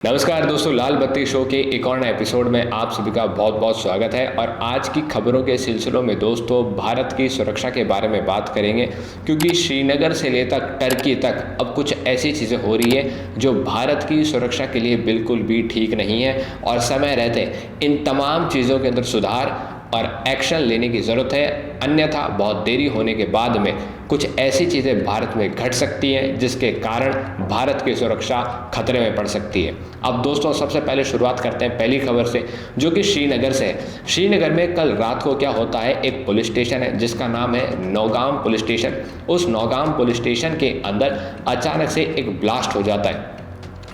नमस्कार दोस्तों, लाल बत्ती शो के एक और नए एपिसोड में आप सभी का बहुत बहुत स्वागत है। और आज की खबरों के सिलसिलों में दोस्तों भारत की सुरक्षा के बारे में बात करेंगे, क्योंकि श्रीनगर से लेकर टर्की तक अब कुछ ऐसी चीज़ें हो रही है जो भारत की सुरक्षा के लिए बिल्कुल भी ठीक नहीं है और समय रहते इन तमाम चीज़ों के अंदर सुधार और एक्शन लेने की ज़रूरत है, अन्यथा बहुत देरी होने के बाद में कुछ ऐसी चीज़ें भारत में घट सकती हैं जिसके कारण भारत की सुरक्षा खतरे में पड़ सकती है। अब दोस्तों सबसे पहले शुरुआत करते हैं पहली खबर से, जो कि श्रीनगर से है। श्रीनगर में कल रात को क्या होता है, एक पुलिस स्टेशन है जिसका नाम है नौगाम पुलिस स्टेशन। उस नौगाम पुलिस स्टेशन के अंदर अचानक से एक ब्लास्ट हो जाता है।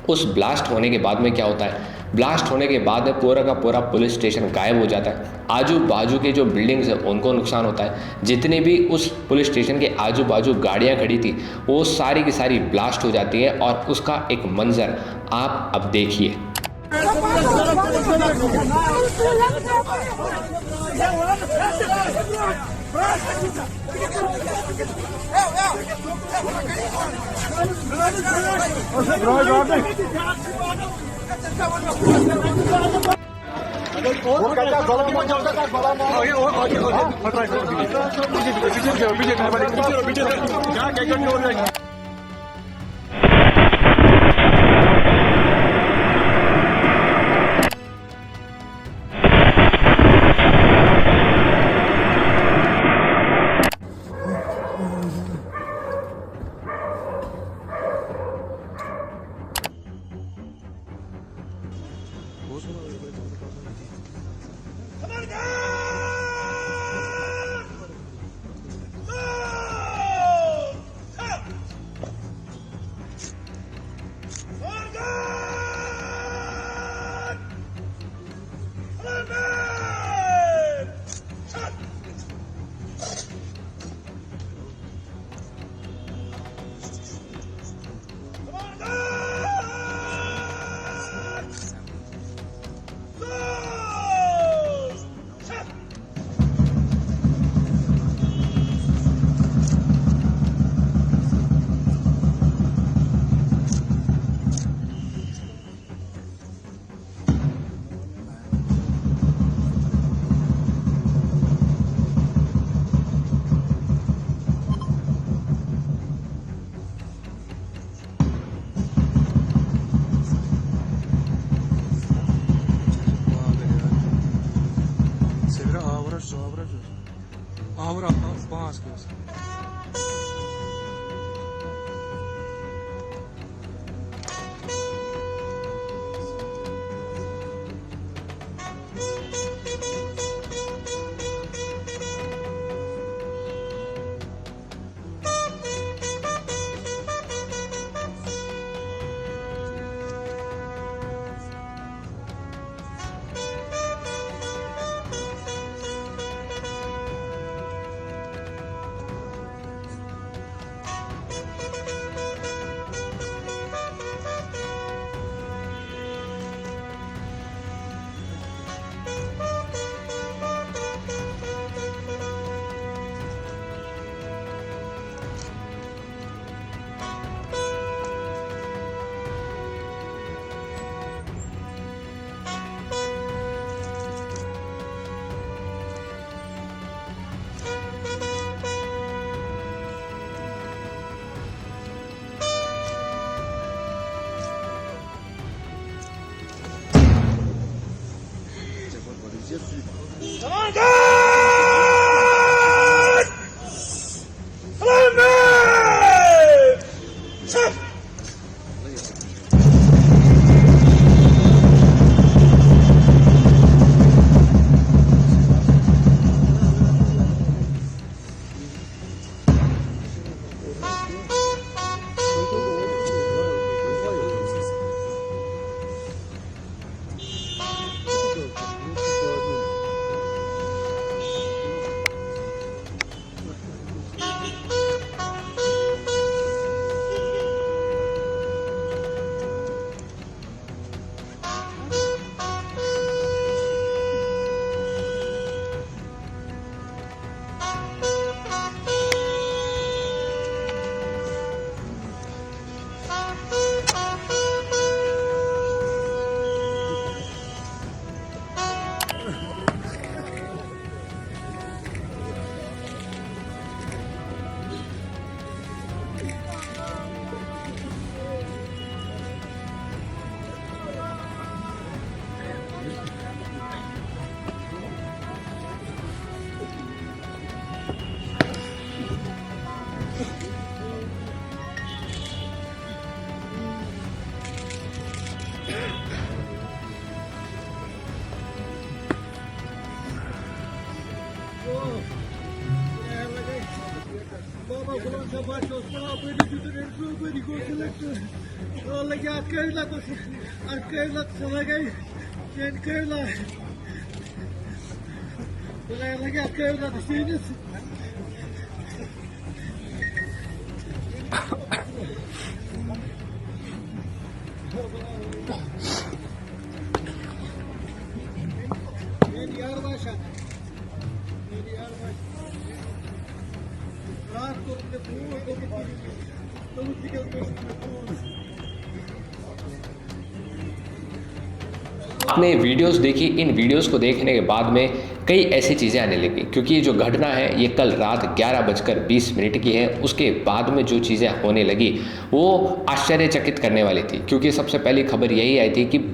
उस ब्लास्ट होने के बाद में क्या होता है, ब्लास्ट होने के बाद में पूरा का पूरा पुलिस स्टेशन गायब हो जाता है। आजू बाजू के जो बिल्डिंग्स हैं उनको नुकसान होता है। जितनी भी उस पुलिस स्टेशन के आजू बाजू गाड़ियां खड़ी थी वो सारी की सारी ब्लास्ट हो जाती है और उसका एक मंजर आप अब देखिए। Avra basket. Baba kulağına başlıyorsun. Beni götürün. Beni götürün. Vallahi ya köyler de arkayla sana gel. Sen köyler. Vallahi ya köyler de seniz. Beni yar başa. Beni yar başa. रात को अपने पूरे तो निकलते आपने वीडियोस देखी, इन वीडियोस को देखने के बाद में कई ऐसी चीज़ें आने लगी, क्योंकि ये जो घटना है ये कल रात 11:20 की है। उसके बाद में जो चीज़ें होने लगी वो आश्चर्यचकित करने वाली थी, क्योंकि सबसे पहली खबर यही आई थी कि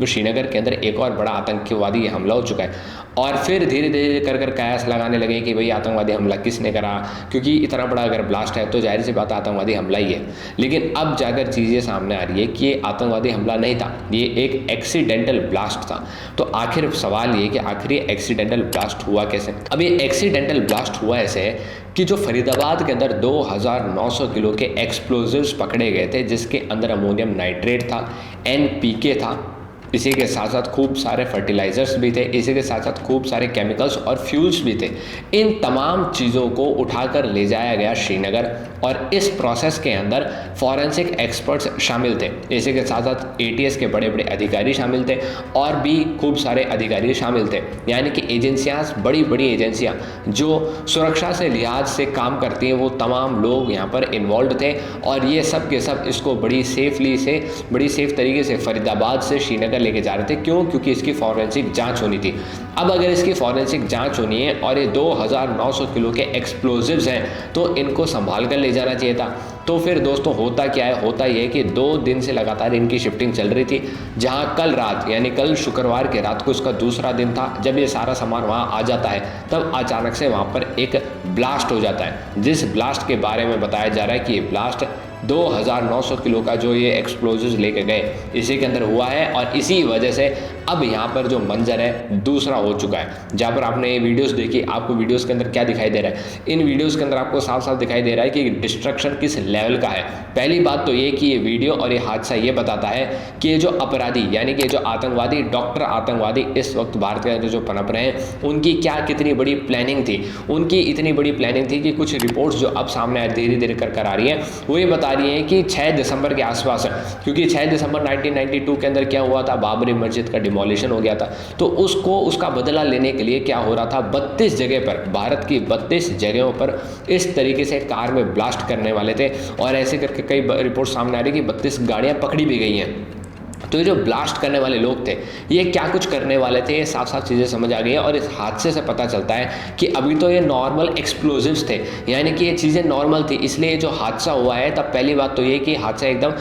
श्रीनगर के अंदर एक और बड़ा आतंकवादी हमला हो चुका है। और फिर धीरे धीरे कर कयास लगाने लगे कि भाई आतंकवादी हमला किसने करा, क्योंकि इतना बड़ा अगर ब्लास्ट है तो जाहिर सी बात आतंकवादी हमला ही है। लेकिन अब जाकर चीज़ें सामने आ रही है कि ये आतंकवादी हमला नहीं था, ये एक एक्सीडेंटल ब्लास्ट था। तो आखिर सवाल ये कि आखिर ये एक्सीडेंटल ब्लास्ट हुआ कैसे। अब ये एक्सीडेंटल ब्लास्ट हुआ ऐसे है कि जो फरीदाबाद के अंदर 2900 किलो के एक्सप्लोजिव्स पकड़े गए थे, जिसके अंदर अमोनियम नाइट्रेट था, NPK था, इसी के साथ साथ खूब सारे फर्टिलाइज़र्स भी थे, इसी के साथ साथ खूब सारे केमिकल्स और फ्यूल्स भी थे। इन तमाम चीज़ों को उठाकर ले जाया गया श्रीनगर, और इस प्रोसेस के अंदर फॉरेंसिक एक्सपर्ट्स शामिल थे, इसी के साथ साथ ATS के बड़े बड़े अधिकारी शामिल थे, और भी खूब सारे अधिकारी शामिल थे। यानी कि एजेंसियाँ, बड़ी बड़ी एजेंसियाँ जो सुरक्षा से लिहाज से काम करती हैं, वो तमाम लोग यहाँ पर इन्वॉल्व थे। और ये सब के सब इसको बड़ी सेफ तरीके से फरीदाबाद से श्रीनगर लेके जा रहे थे। क्यों? क्योंकि इसकी फॉरेंसिक जांच होनी थी। अब अगर इसकी फॉरेंसिक जांच होनी है और ये 2900 किलो के एक्सप्लोजिव्स हैं, तो इनको संभाल कर ले जाना चाहिए था। तो फिर दोस्तों होता क्या है, होता ये है कि 2 दिन से लगातार इनकी शिफ्टिंग चल रही थी, जहां कल रात यानी कल शुक्रवार के रात को इसका दूसरा दिन था। जब ये सारा सामान वहां आ जाता है, तब अचानक से वहां पर एक ब्लास्ट हो जाता है, जिस ब्लास्ट के बारे में बताया जा रहा है कि ये ब्लास्ट 2900 किलो का जो ये एक्सप्लोजिव्स लेके गए, इसी के अंदर हुआ है। और इसी वजह से अब यहाँ पर जो मंजर है दूसरा हो चुका है। जहाँ पर आपने ये वीडियोस देखी, आपको वीडियोस के अंदर क्या दिखाई दे रहा है, इन वीडियोस के अंदर आपको साफ साफ दिखाई दे रहा है कि डिस्ट्रक्शन किस लेवल का है। पहली बात तो ये कि ये वीडियो और ये हादसा ये बताता है कि ये जो अपराधी यानी कि जो आतंकवादी, डॉक्टर आतंकवादी इस वक्त भारत के अंदर जो पनप रहे हैं, उनकी क्या कितनी बड़ी प्लानिंग थी। उनकी इतनी बड़ी प्लानिंग थी कि कुछ रिपोर्ट्स जो अब सामने धीरे धीरे कर आ रही हैं, वो ये बता रही हैं कि 6 दिसंबर के आसपास, क्योंकि 6 दिसंबर 1992 के अंदर क्या हुआ था, बाबरी मस्जिद का डिमोलिशन हो गया था। तो उसका बदला लेने के लिए क्या हो रहा था, 32 जगह पर, भारत की 32 जगहों पर इस तरीके से कार में ब्लास्ट करने वाले थे। और ऐसे करके कई रिपोर्ट सामने आ रही कि 32 गाड़ियां पकड़ी भी गई हैं। तो ये जो ब्लास्ट करने वाले लोग थे, ये क्या कुछ करने वाले थे, ये साफ साफ चीज़ें समझ आ गई हैं। और इस हादसे से पता चलता है कि अभी तो ये नॉर्मल एक्सप्लोजिव्स थे, यानी कि ये चीज़ें नॉर्मल थी, इसलिए जो हादसा हुआ है, तब पहली बात तो ये कि हादसा एकदम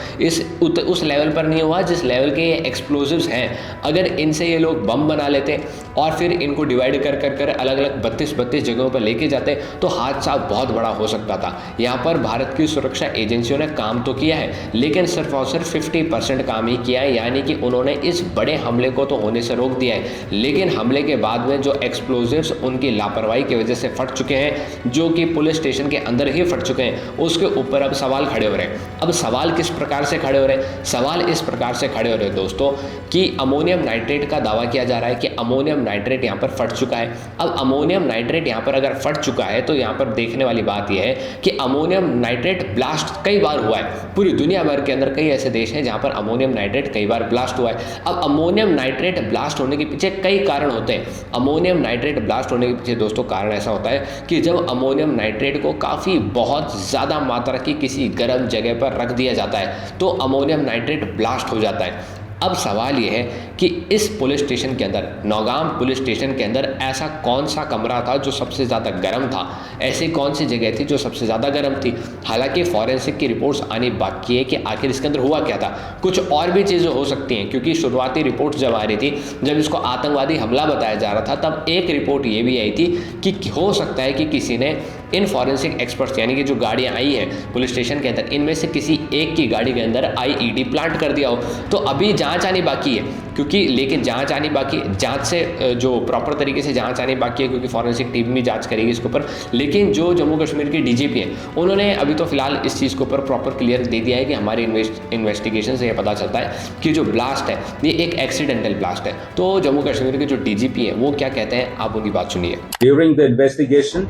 उस लेवल पर नहीं हुआ जिस लेवल के ये एक्सप्लोजिव्स हैं। अगर इनसे ये लोग बम बना लेते और फिर इनको डिवाइड कर अलग अलग 32 जगहों पर लेके जाते, तो हादसा बहुत बड़ा हो सकता था। यहाँ पर भारत की सुरक्षा एजेंसियों ने काम तो किया है, लेकिन सिर्फ और सिर्फ 50% काम ही किया है। यानी कि उन्होंने इस बड़े हमले को तो होने से रोक दिया है, लेकिन हमले के बाद में जो एक्सप्लोजिव्स उनकी लापरवाही की वजह से फट चुके हैं, जो कि पुलिस स्टेशन के अंदर ही फट चुके हैं, उसके ऊपर अब सवाल खड़े हो रहे हैं। अब सवाल किस प्रकार से खड़े हो रहे हैं? सवाल इस प्रकार से खड़े हो रहे हैं दोस्तों कि अमोनियम नाइट्रेट का दावा किया जा रहा है कि अमोनियम नाइट्रेट यहाँ पर फट चुका है। अब अमोनियम नाइट्रेट यहाँ पर अगर फट चुका है, तो यहाँ पर देखने वाली बात यह है कि अमोनियम नाइट्रेट ब्लास्ट कई बार हुआ है। पूरी दुनिया भर के अंदर कई ऐसे देश हैं जहाँ पर अमोनियम नाइट्रेट कई बार ब्लास्ट हुआ है। अब अमोनियम नाइट्रेट ब्लास्ट होने के पीछे कई कारण होते हैं। अमोनियम नाइट्रेट ब्लास्ट होने के पीछे दोस्तों कारण ऐसा होता है कि जब अमोनियम नाइट्रेट को काफ़ी बहुत ज़्यादा मात्रा की किसी गर्म जगह पर रख दिया जाता है, तो अमोनियम नाइट्रेट ब्लास्ट हो जाता है। अब सवाल ये है कि इस पुलिस स्टेशन के अंदर, नौगाम पुलिस स्टेशन के अंदर ऐसा कौन सा कमरा था जो सबसे ज़्यादा गर्म था, ऐसी कौन सी जगह थी जो सबसे ज़्यादा गर्म थी। हालांकि फॉरेंसिक की रिपोर्ट्स आनी बाकी है कि आखिर इसके अंदर हुआ क्या था। कुछ और भी चीज़ें हो सकती हैं, क्योंकि शुरुआती रिपोर्ट्स जब आ रही थी, जब इसको आतंकवादी हमला बताया जा रहा था, तब एक रिपोर्ट ये भी आई थी कि हो सकता है कि किसी ने इन फॉरेंसिक एक्सपर्ट्स यानी कि जो गाड़ियाँ आई हैं पुलिस स्टेशन के अंदर, इनमें से किसी एक की गाड़ी के अंदर आईईडी प्लांट कर दिया हो। तो अभी जांच आनी बाकी है, क्योंकि लेकिन जांच आनी बाकी है, जांच से जो प्रॉपर तरीके से जांच आनी बाकी है, क्योंकि फॉरेंसिक टीम भी जांच करेगी इसके ऊपर। लेकिन जो जम्मू कश्मीर के डीजीपी हैं उन्होंने अभी तो फिलहाल इस चीज़ के ऊपर प्रॉपर क्लियर दे दिया है कि हमारी इन्वेस्टिगेशन से ये पता चलता है कि जो ब्लास्ट है ये एक एक्सीडेंटल ब्लास्ट है। तो जम्मू कश्मीर के जो डीजीपी हैं वो क्या कहते हैं, आप उनकी बात सुनिए। During the investigation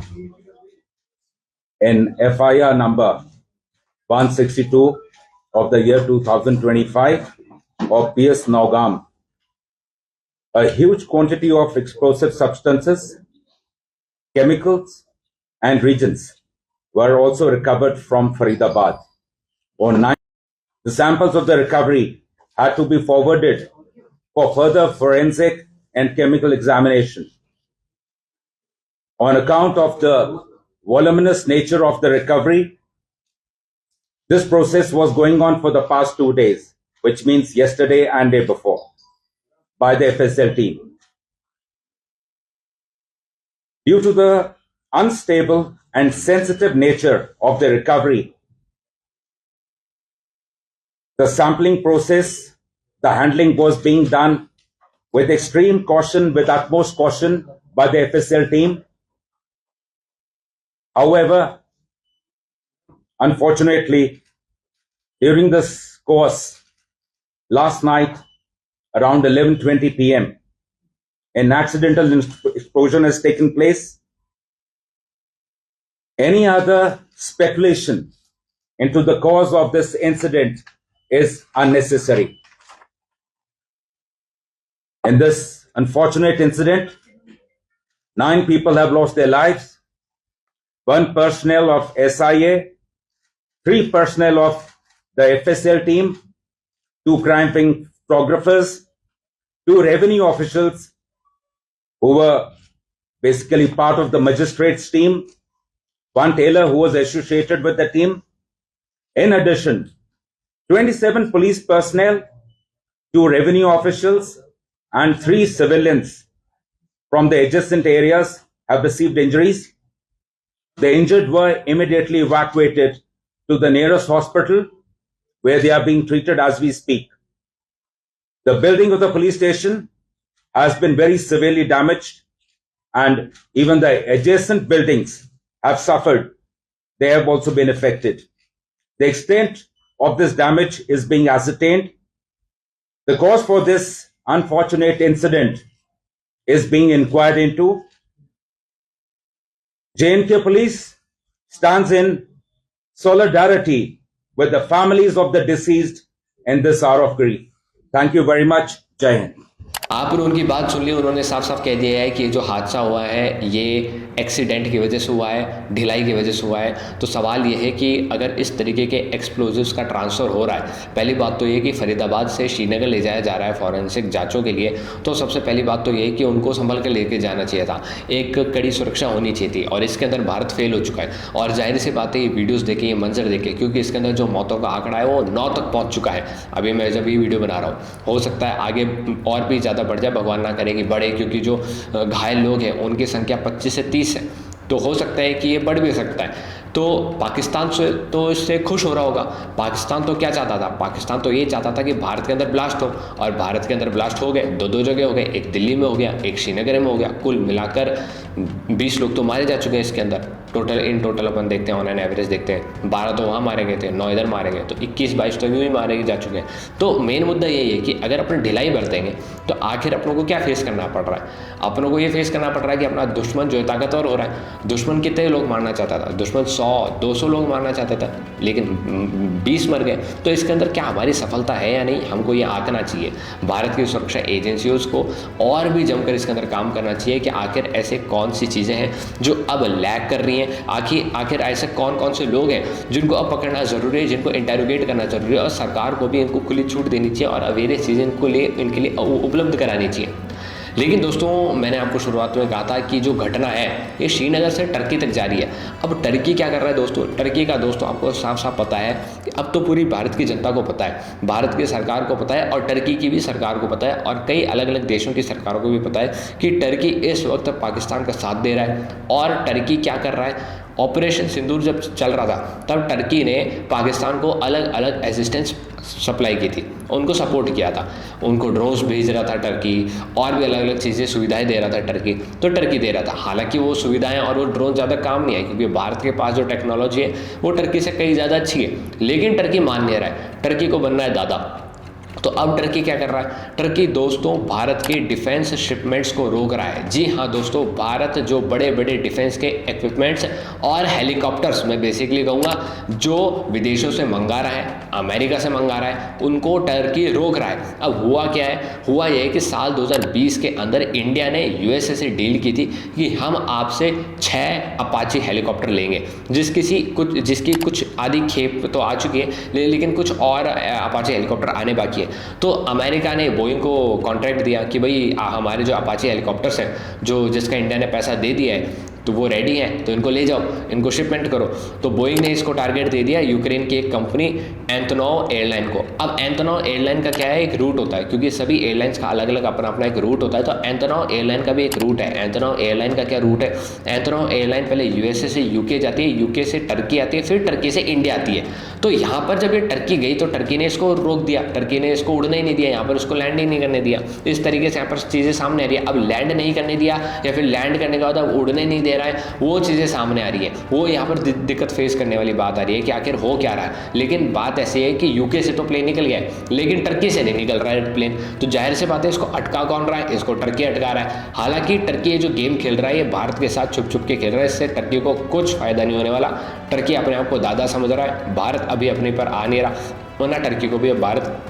in FIR number 162 of the year 2025 of PS Naugam, a huge quantity of explosive substances, chemicals, and reagents were also recovered from Faridabad. On 9, the samples of the recovery had to be forwarded for further forensic and chemical examination. On account of the voluminous nature of the recovery, this process was going on for the past 2 days, which means yesterday and day before, by the FSL team. Due to the unstable and sensitive nature of the recovery, the sampling process, the handling was being done with extreme caution, with utmost caution by the FSL team. However, unfortunately, during this course, last night around 11:20 p.m., an accidental explosion has taken place. Any other speculation into the cause of this incident is unnecessary. In this unfortunate incident, 9 people have lost their lives. 1 personnel of SIA, 3 personnel of the FSL team, 2 crime scene photographers, 2 revenue officials who were basically part of the magistrates team, 1 tailor who was associated with the team. In addition, 27 police personnel, 2 revenue officials, and 3 civilians from the adjacent areas have received injuries. The injured were immediately evacuated to the nearest hospital, where they are being treated as we speak. The building of the police station has been very severely damaged, and even the adjacent buildings have suffered. They have also been affected. The extent of this damage is being ascertained. The cause for this unfortunate incident is being inquired into. J&K Police stands in solidarity with the families of the deceased in this hour of grief. Thank you very much. Jai Hind. आपने उनकी बात सुन ली, उन्होंने साफ साफ कह दिया है कि जो हादसा हुआ है ये एक्सीडेंट की वजह से हुआ है, ढिलाई की वजह से हुआ है। तो सवाल ये है कि अगर इस तरीके के एक्सप्लोजिव्स का ट्रांसफ़र हो रहा है, पहली बात तो ये कि फरीदाबाद से श्रीनगर ले जाया जा रहा है फॉरेंसिक जांचों के लिए, तो सबसे पहली बात तो ये है कि उनको संभल कर लेके जाना चाहिए था, एक कड़ी सुरक्षा होनी चाहिए थी, और इसके अंदर भारत फेल हो चुका है। और जाहिर सी बात है ये वीडियोज़ देखें, ये मंजर देखें, क्योंकि इसके अंदर जो मौतों का आंकड़ा है वो 9 तक पहुँच चुका है। अभी मैं जब ये वीडियो बना रहा हूँ, हो सकता है आगे और भी ज़्यादा बढ़ जाए, भगवान ना करे कि बढ़े, क्योंकि जो घायल लोग हैं उनकी संख्या 25 से 30 है, तो हो सकता है कि ये बढ़ भी सकता है। तो पाकिस्तान से तो इससे खुश हो रहा होगा। पाकिस्तान तो क्या चाहता था? पाकिस्तान तो ये चाहता था कि भारत के अंदर ब्लास्ट हो, और भारत के अंदर ब्लास्ट हो गए, 2 जगह हो गए, एक दिल्ली में हो गया, एक श्रीनगर में हो गया। कुल मिलाकर 20 लोग तो मारे जा चुके हैं इसके अंदर। टोटल अपन देखते हैं, ऑन एन एवरेज देखते हैं, 12 तो वहाँ मारे गए थे, 9 इधर मारे गए, तो 21-22 तो यूँ ही मारे जा चुके हैं। तो मेन मुद्दा यही है कि अगर अपन ढिलाई बरतेंगे तो आखिर अपनों को क्या फेस करना पड़ रहा है? अपनों को ये फेस करना पड़ रहा है कि अपना दुश्मन जो है ताकतवर हो रहा है। दुश्मन कितने लोग मारना चाहता था? दुश्मन 100-200 लोग मारना चाहता था, लेकिन 20 मर गए। तो इसके अंदर क्या हमारी सफलता है या नहीं, हमको ये आंकना चाहिए। भारत की सुरक्षा एजेंसियों को और भी जमकर इसके अंदर काम करना चाहिए कि आखिर ऐसे कौन सी चीज़ें हैं जो अब लैग कर रही हैं, आखिर ऐसे कौन कौन से लोग हैं जिनको अब पकड़ना ज़रूरी है, जिनको इंटेरोगेट करना ज़रूरी है, और सरकार को भी इनको खुली छूट देनी चाहिए और अवेयर चीज़ें इनके लिए उपलब्ध करानी चाहिए। लेकिन दोस्तों, मैंने आपको शुरुआत में कहा था कि जो घटना है ये श्रीनगर से टर्की तक जा रही है। अब टर्की क्या कर रहा है दोस्तों? टर्की का दोस्तों आपको साफ साफ पता है कि अब तो पूरी भारत की जनता को पता है, भारत की सरकार को पता है, और टर्की की भी सरकार को पता है, और कई अलग अलग देशों की सरकारों को भी पता है कि टर्की इस वक्त पाकिस्तान का साथ दे रहा है। और टर्की क्या कर रहा है? ऑपरेशन सिंदूर जब चल रहा था तब टर्की ने पाकिस्तान को अलग अलग असिस्टेंस सप्लाई की थी, उनको सपोर्ट किया था, उनको ड्रोन्स भेज रहा था टर्की, और भी अलग अलग चीज़ें सुविधाएं दे रहा था टर्की, तो टर्की दे रहा था। हालांकि वो सुविधाएं और वो ड्रोन ज़्यादा काम नहीं है, क्योंकि भारत के पास जो टेक्नोलॉजी है वो टर्की से कहीं ज़्यादा अच्छी है, लेकिन टर्की मान नहीं रहा है, टर्की को बनना है दादा। तो अब टर्की क्या कर रहा है? टर्की दोस्तों भारत के डिफेंस शिपमेंट्स को रोक रहा है। जी हाँ दोस्तों, भारत जो बड़े बड़े डिफेंस के इक्विपमेंट्स और हेलीकॉप्टर्स, मैं बेसिकली कहूँगा, जो विदेशों से मंगा रहा है, अमेरिका से मंगा रहा है, उनको टर्की रोक रहा है। अब हुआ क्या है? हुआ यह है कि साल 2020 के अंदर इंडिया ने यूएसए से डील की थी कि हम आपसे 6 अपाची हेलीकॉप्टर लेंगे, जिसकी कुछ आधी खेप तो आ चुकी है, लेकिन कुछ और अपाची हेलीकॉप्टर आने बाकी है। तो अमेरिका ने बोइंग को कॉन्ट्रैक्ट दिया कि भाई हमारे जो अपाची हेलीकॉप्टर्स हैं, जिसका इंडिया ने पैसा दे दिया है, तो वो रेडी हैं, तो इनको ले जाओ, इनको शिपमेंट करो। तो बोइंग ने इसको टारगेट दे दिया यूक्रेन की एक कंपनी एंथोनोव एयरलाइन को। अब एंथोनोव एयरलाइन का क्या है? एक रूट होता है, क्योंकि सभी एयरलाइंस का अलग अलग अपना अपना एक रूट होता है, तो एंथोनोव एयरलाइन का भी एक रूट है। एंथोनोव एयरलाइन का क्या रूट है? एंथोनोव एयरलाइन पहले यूएसए से यूके जाती है, यूके से टर्की आती है, फिर टर्की से इंडिया आती है। तो यहाँ पर जब ये टर्की गई तो टर्की ने इसको रोक दिया, टर्की ने इसको उड़ने ही नहीं दिया, यहाँ पर उसको लैंड ही नहीं करने दिया। इस तरीके से यहाँ पर चीज़ें सामने आ रही है। अब लैंड नहीं करने दिया या फिर लैंड करने के बाद अब उड़ने नहीं दे रहा है, वो चीज़ें सामने आ रही है। वो यहाँ पर दिक्कत फेस करने वाली बात आ रही है कि आखिर हो क्या रहा है। लेकिन बात ऐसी है कि यूके से तो प्लेन निकल गया है, लेकिन टर्की से नहीं निकल रहा है प्लेन, तो जाहिर सी बात है इसको अटका कौन रहा है? इसको टर्की अटका रहा है। हालांकि टर्की ये जो गेम खेल रहा है ये भारत के साथ छुप छुप के खेल रहा है, इससे टर्की को कुछ फायदा नहीं होने वाला। टर्की अपने आप को दादा समझ रहा है, भारत अभी अपने पर आ नहीं रहा, वरना टर्की को भी अब भारत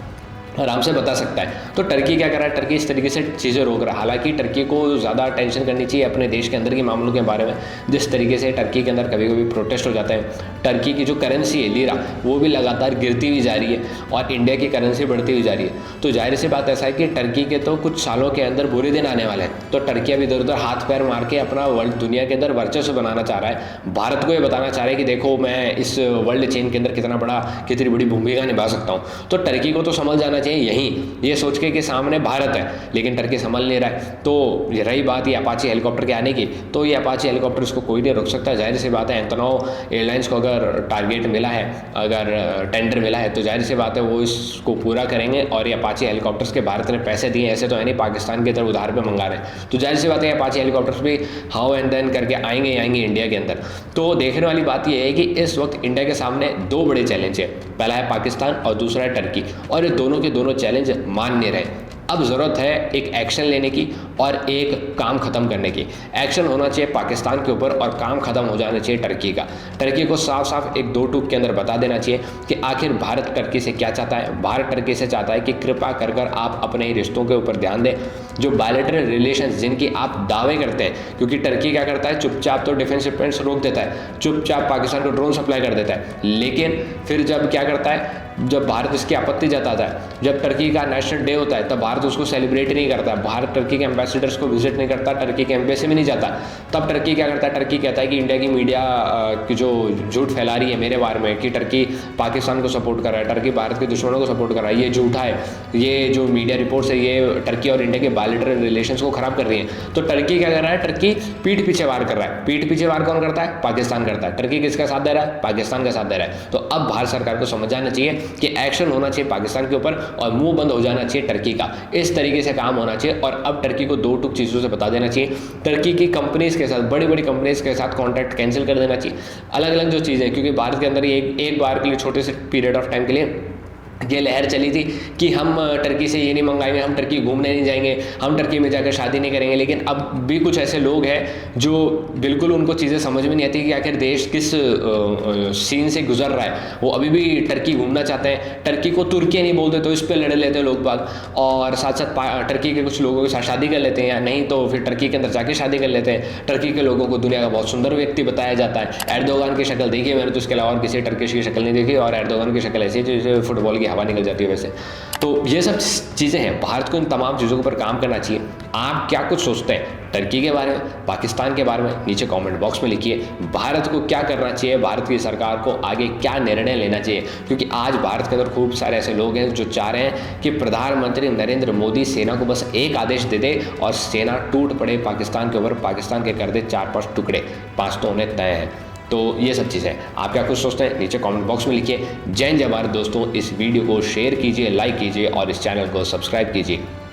आराम से बता सकता है। तो टर्की क्या कर रहा है? टर्की इस तरीके से चीज़ें रोक रहा है। हालांकि टर्की को ज़्यादा टेंशन करनी चाहिए अपने देश के अंदर के मामलों के बारे में। जिस तरीके से टर्की के अंदर कभी कभी प्रोटेस्ट हो जाता है, टर्की की जो करेंसी है लीरा, वो भी लगातार गिरती हुई जा रही है और इंडिया की करेंसी बढ़ती हुई जा रही है। तो जाहिर सी बात ऐसा है कि टर्की के तो कुछ सालों के अंदर बुरे दिन आने वाले हैं। तो टर्की अब इधर उधर हाथ पैर मार के अपना वर्ल्ड दुनिया के अंदर वर्चस्व बनाना चाह रहा है, भारत को ये बताना चाह रहा है कि देखो मैं इस वर्ल्ड चेन के अंदर कितनी बड़ी भूमिका निभा सकता हूँ। तो टर्की को तो समझ जाना चाहिए यहीं, ये सोच के कि सामने भारत है, लेकिन टर्की संभल नहीं रहा है। तो ये रही बात ये अपाची हेलीकॉप्टर के आने की, तो ये अपाची हेलीकॉप्टर इसको कोई नहीं रोक सकता। जाहिर सी बात है एंथोनोव एयरलाइंस को अगर टारगेट मिला है, अगर टेंडर मिला है, तो जाहिर सी बात है वो इसको पूरा करेंगे। और ये अपाची हेलीकॉप्टर्स के भारत ने पैसे दिए, ऐसे तो है नहीं पाकिस्तान की तरफ उधार पे मंगा रहे हैं। तो जाहिर सी बात है अपाची हेलीकॉप्टर्स भी हाउ एंड देन करके आएंगे इंडिया के अंदर। तो देखने वाली बात यह है कि इस वक्त इंडिया के सामने 2 बड़े चैलेंज है, पहला है पाकिस्तान और दूसरा है टर्की, और ये दोनों के दोनों चैलेंज मान नहीं रहे। अब ज़रूरत है एक एक्शन लेने की और एक काम ख़त्म करने की। एक्शन होना चाहिए पाकिस्तान के ऊपर और काम ख़त्म हो जाना चाहिए टर्की का। टर्की को साफ साफ एक 2 टूक के अंदर बता देना चाहिए कि आखिर भारत टर्की से क्या चाहता है। भारत टर्की से चाहता है कि कृपा कर आप अपने ही रिश्तों के ऊपर ध्यान दें, जो बायलैटरल रिलेशंस जिनकी आप दावे करते हैं, क्योंकि टर्की क्या करता है, चुपचाप तो डिफेंस शिपमेंट्स रोक देता है, चुपचाप पाकिस्तान को ड्रोन सप्लाई कर देता है, लेकिन फिर जब क्या करता है, जब भारत इसकी आपत्ति जताता है, जब टर्की का नेशनल डे होता है, तब भारत उसको सेलिब्रेट नहीं करता, भारत टर्की के एम्बेसडर्स को विजिट नहीं करता, टर्की के एम्बेसी में नहीं जाता। तब टर्की क्या करता है, टर्की कहता है कि इंडिया की मीडिया की जो झूठ फैला रही है मेरे बारे में कि टर्की पाकिस्तान को सपोर्ट कर रहा है, टर्की भारत के दुश्मनों को सपोर्ट कर रहा है, ये झूठा है। ये जो मीडिया रिपोर्ट्स है ये टर्की और इंडिया के बायलैटरल रिलेशंस को खराब कर रही है। तो टर्की क्या कर रहा है, टर्की पीठ पीछे वार कर रहा है। पीठ पीछे वार कौन करता है? पाकिस्तान करता है। टर्की किसका साथ दे रहा है? पाकिस्तान का साथ दे रहा है। तो अब भारत सरकार को समझ जाना चाहिए कि एक्शन होना चाहिए पाकिस्तान के ऊपर और मुंह बंद हो जाना चाहिए टर्की का। इस तरीके से काम होना चाहिए और अब टर्की को 2 टूक चीज़ों से बता देना चाहिए। टर्की की कंपनीज के साथ, बड़ी बड़ी कंपनीज के साथ कॉन्ट्रैक्ट कैंसिल कर देना चाहिए। अलग अलग जो चीज़ें, क्योंकि भारत के अंदर एक बार के लिए, छोटे से पीरियड ऑफ टाइम के लिए ये लहर चली थी कि हम टर्की से ये नहीं मंगाएंगे, हम टर्की घूमने नहीं जाएंगे, हम टर्की में जाकर शादी नहीं करेंगे। लेकिन अब भी कुछ ऐसे लोग हैं जो बिल्कुल उनको चीज़ें समझ में नहीं आती कि आखिर देश किस सीन से गुजर रहा है। वो अभी भी टर्की घूमना चाहते हैं, टर्की को तुर्की नहीं बोलते तो इस पर लड़े लेते हैं लोग बाग, और साथ साथ टर्की के कुछ लोगों के साथ शादी कर लेते हैं, या नहीं तो फिर टर्की के अंदर जाके शादी कर लेते हैं। टर्की के लोगों को दुनिया का बहुत सुंदर व्यक्ति बताया जाता है। एर्दोगान की शक्ल देखी मैंने, तो इसके अलावा और किसी टर्किश की शक्ल नहीं देखी, और एर्दोगान की शक्ल ऐसी है जैसे फुटबॉल की हवा निकल जाती है वैसे। तो ये सब चीज़ें हैं, भारत को इन तमाम चीज़ों के ऊपर काम करना चाहिए। आप क्या कुछ सोचते हैं टर्की के बारे में, पाकिस्तान के बारे में, नीचे कमेंट बॉक्स में लिखिए। भारत को क्या करना चाहिए, भारत की सरकार को आगे क्या निर्णय लेना चाहिए, क्योंकि आज भारत के अंदर खूब सारे ऐसे लोग हैं जो चाह रहे हैं कि प्रधानमंत्री नरेंद्र मोदी सेना को बस एक आदेश दे दे और सेना टूट पड़े पाकिस्तान के ऊपर, पाकिस्तान के कर दे 4-5 टुकड़े। 5 तो उन्हें तय है। तो ये सब चीज़ें आप क्या कुछ सोचते हैं नीचे कमेंट बॉक्स में लिखिए। जय हिंद जय भारत दोस्तों, इस वीडियो को शेयर कीजिए, लाइक कीजिए और इस चैनल को सब्सक्राइब कीजिए।